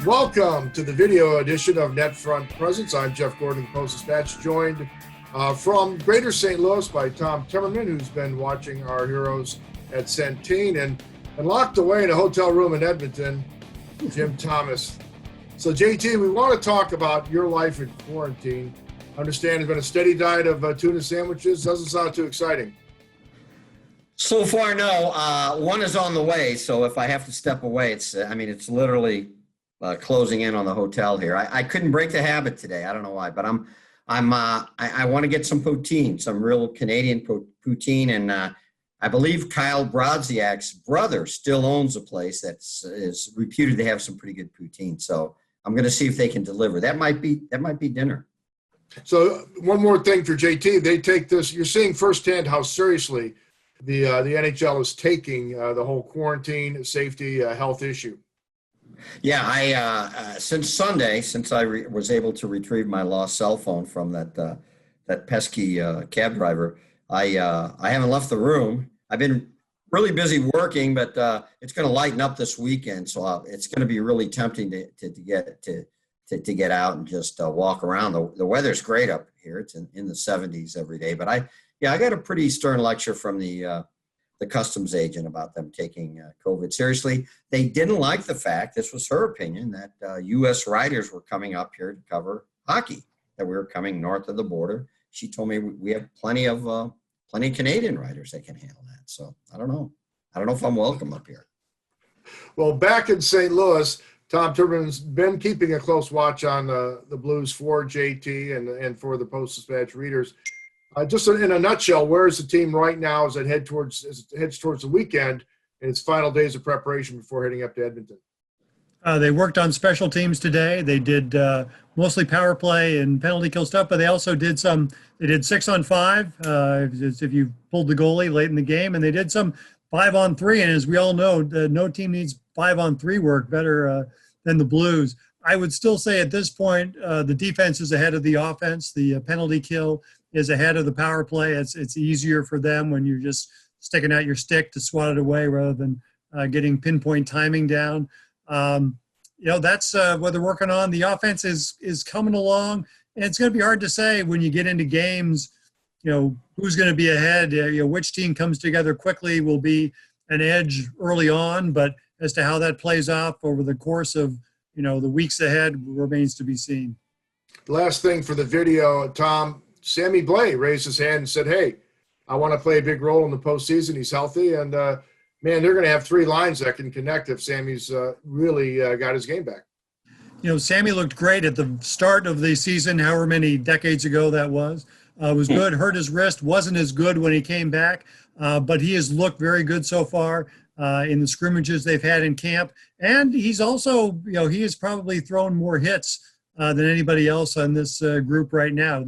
Welcome to the video edition of NetFront Presence. I'm Jeff Gordon, Post-Dispatch, joined from Greater St. Louis by Tom Timmermann, who's been watching our heroes at Centene, and locked away in a hotel room in Edmonton, Jim Thomas. So, JT, we want to talk about your life in quarantine. I understand it's been a steady diet of tuna sandwiches. Doesn't sound too exciting. So far, no. One is on the way, so if I have to step away, it's literally closing in on the hotel here. I couldn't break the habit today. I don't know why, but I want to get some poutine, some real Canadian poutine, and I believe Kyle Brodziak's brother still owns a place that is reputed to have some pretty good poutine. So I'm going to see if they can deliver. That might be dinner. So one more thing for JT, they take this. You're seeing firsthand how seriously the NHL is taking the whole quarantine, safety, health issue. Yeah, I since Sunday, since I was able to retrieve my lost cell phone from that pesky cab driver, I haven't left the room. I've been really busy working, but it's going to lighten up this weekend, so it's going to be really tempting to get out and just walk around. The weather's great up here; it's in the 70s every day. But I got a pretty stern lecture from the customs agent about them taking COVID seriously. They didn't like the fact, this was her opinion, that U.S. riders were coming up here to cover hockey, that we were coming north of the border. She told me we have plenty of Canadian riders that can handle that. So I don't know if I'm welcome up here. Well, back in St. Louis, Tom Timmermann's been keeping a close watch on the Blues for JT and for the Post-Dispatch readers. Just in a nutshell, where is the team right now as it heads towards the weekend and its final days of preparation before heading up to Edmonton? They worked on special teams today. They did mostly power play and penalty kill stuff, but they also did some. They did 6-on-5 if you pulled the goalie late in the game, and they did some 5-on-3. And as we all know, no team needs 5-on-3 work better than the Blues. I would still say at this point the defense is ahead of the offense. The penalty kill is ahead of the power play. It's easier for them when you're just sticking out your stick to swat it away rather than getting pinpoint timing down. That's what they're working on. The offense is coming along, and it's going to be hard to say when you get into games, who's going to be ahead. Which team comes together quickly will be an edge early on, but as to how that plays off over the course of the weeks ahead remains to be seen. Last thing for the video, Tom. Sammy Blais raised his hand and said, "Hey, I want to play a big role in the postseason. He's healthy, and man, they're going to have three lines that can connect if Sammy's really got his game back." Sammy looked great at the start of the season, however many decades ago that was. Was good. Hurt his wrist. Wasn't as good when he came back, but he has looked very good so far in the scrimmages they've had in camp. And he's also, he has probably thrown more hits than anybody else on this group right now.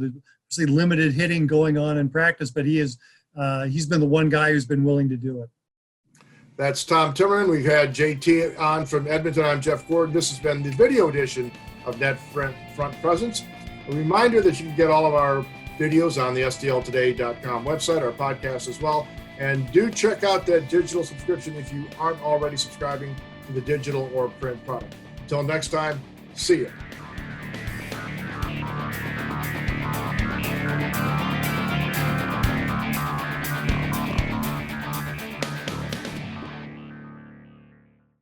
Obviously limited hitting going on in practice, but he's been the one guy who's been willing to do it. That's Tom Timmermann. We've had JT on from Edmonton. I'm Jeff Gordon. This has been the video edition of NetFront Presence. A reminder that you can get all of our videos on the STLtoday.com website, our podcast as well. And do check out that digital subscription if you aren't already subscribing to the digital or print product. Until next time, see you.